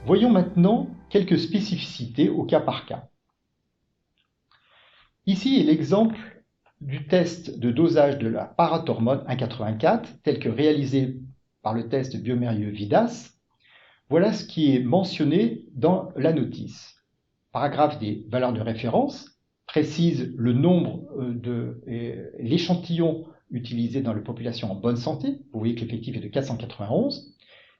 Voyons maintenant quelques spécificités au cas par cas. Ici est l'exemple du test de dosage de la parathormone 1,84 tel que réalisé par le test Biomérieux-Vidas. Voilà ce qui est mentionné dans la notice. Paragraphe des valeurs de référence précise le nombre de l'échantillon utilisé dans la population en bonne santé. Vous voyez que l'effectif est de 491.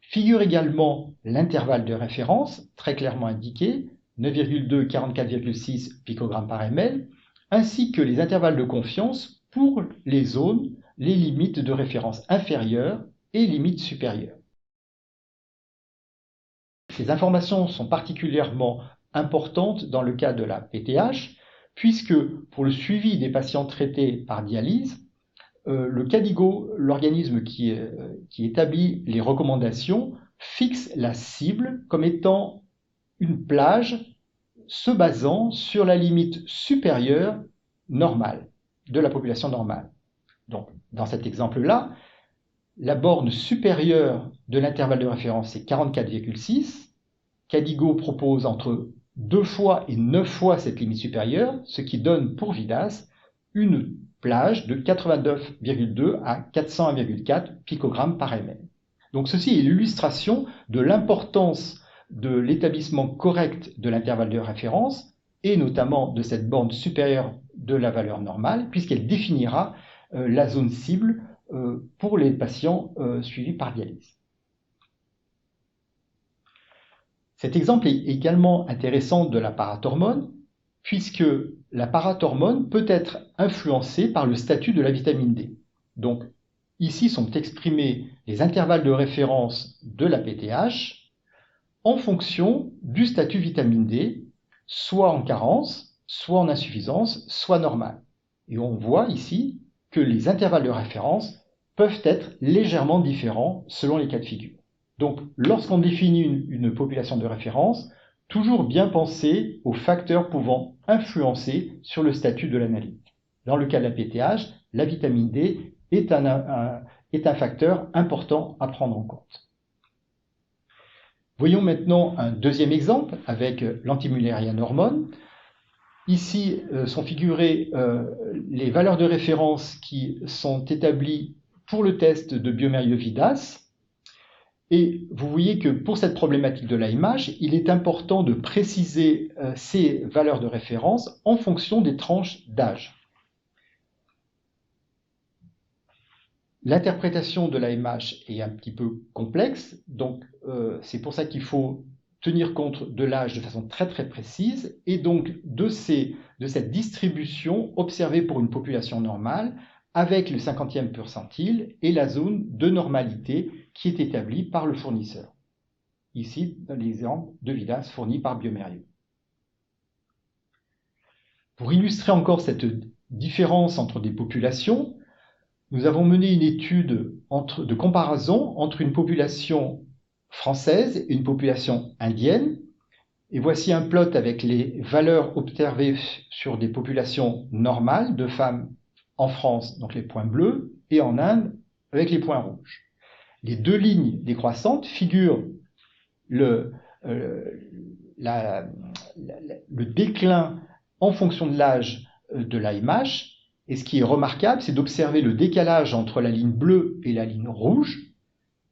Figure également l'intervalle de référence, très clairement indiqué, 9,2, 44,6 picogrammes par ml, ainsi que les intervalles de confiance pour les zones, les limites de référence inférieures et limites supérieures. Ces informations sont particulièrement importantes dans le cas de la PTH, puisque pour le suivi des patients traités par dialyse, le CADIGO, l'organisme qui établit les recommandations, fixe la cible comme étant une plage se basant sur la limite supérieure normale de la population normale. Donc, dans cet exemple-là, la borne supérieure de l'intervalle de référence est 44,6. CADIGO propose entre 2 fois et 9 fois cette limite supérieure, ce qui donne pour Vidas une plage de 89,2 à 401,4 picogrammes par ml. Donc ceci est l'illustration de l'importance de l'établissement correct de l'intervalle de référence et notamment de cette borne supérieure de la valeur normale, puisqu'elle définira la zone cible pour les patients suivis par dialyse. Cet exemple est également intéressant de la parathormone, puisque la parathormone peut être influencée par le statut de la vitamine D. Donc, ici sont exprimés les intervalles de référence de la PTH en fonction du statut vitamine D, soit en carence, soit en insuffisance, soit normal. Et on voit ici que les intervalles de référence peuvent être légèrement différents selon les cas de figure. Donc, lorsqu'on définit une population de référence, toujours bien penser aux facteurs pouvant influencer sur le statut de l'analyte. Dans le cas de la PTH, la vitamine D est un facteur important à prendre en compte. Voyons maintenant un deuxième exemple avec l'antimulériane hormone. Ici sont figurées les valeurs de référence qui sont établies pour le test de Biomérieux-Vidas. Et vous voyez que pour cette problématique de l'AMH, il est important de préciser ces valeurs de référence en fonction des tranches d'âge. L'interprétation de l'AMH est un petit peu complexe, donc c'est pour ça qu'il faut tenir compte de l'âge de façon très précise et donc de cette distribution observée pour une population normale avec le 50e percentile et la zone de normalité qui est établie par le fournisseur. Ici, dans l'exemple de Vidas fourni par Biomérieux. Pour illustrer encore cette différence entre des populations, nous avons mené une étude de comparaison entre une population française et une population indienne. Et voici un plot avec les valeurs observées sur des populations normales de femmes en France, donc les points bleus, et en Inde avec les points rouges. Les deux lignes décroissantes figurent le déclin en fonction de l'âge de l'AMH. Et ce qui est remarquable, c'est d'observer le décalage entre la ligne bleue et la ligne rouge,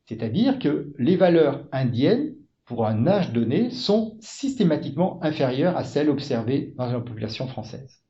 c'est-à-dire que les valeurs indiennes, pour un âge donné, sont systématiquement inférieures à celles observées dans la population française.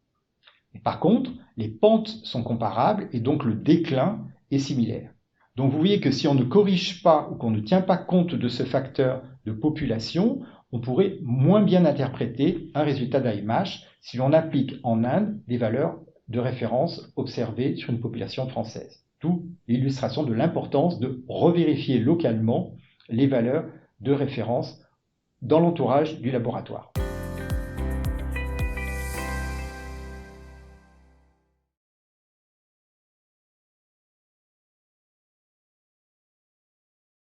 Et par contre, les pentes sont comparables et donc le déclin est similaire. Donc vous voyez que si on ne corrige pas ou qu'on ne tient pas compte de ce facteur de population, on pourrait moins bien interpréter un résultat d'AMH si l'on applique en Inde des valeurs de référence observées sur une population française. D'où l'illustration de l'importance de revérifier localement les valeurs de référence dans l'entourage du laboratoire.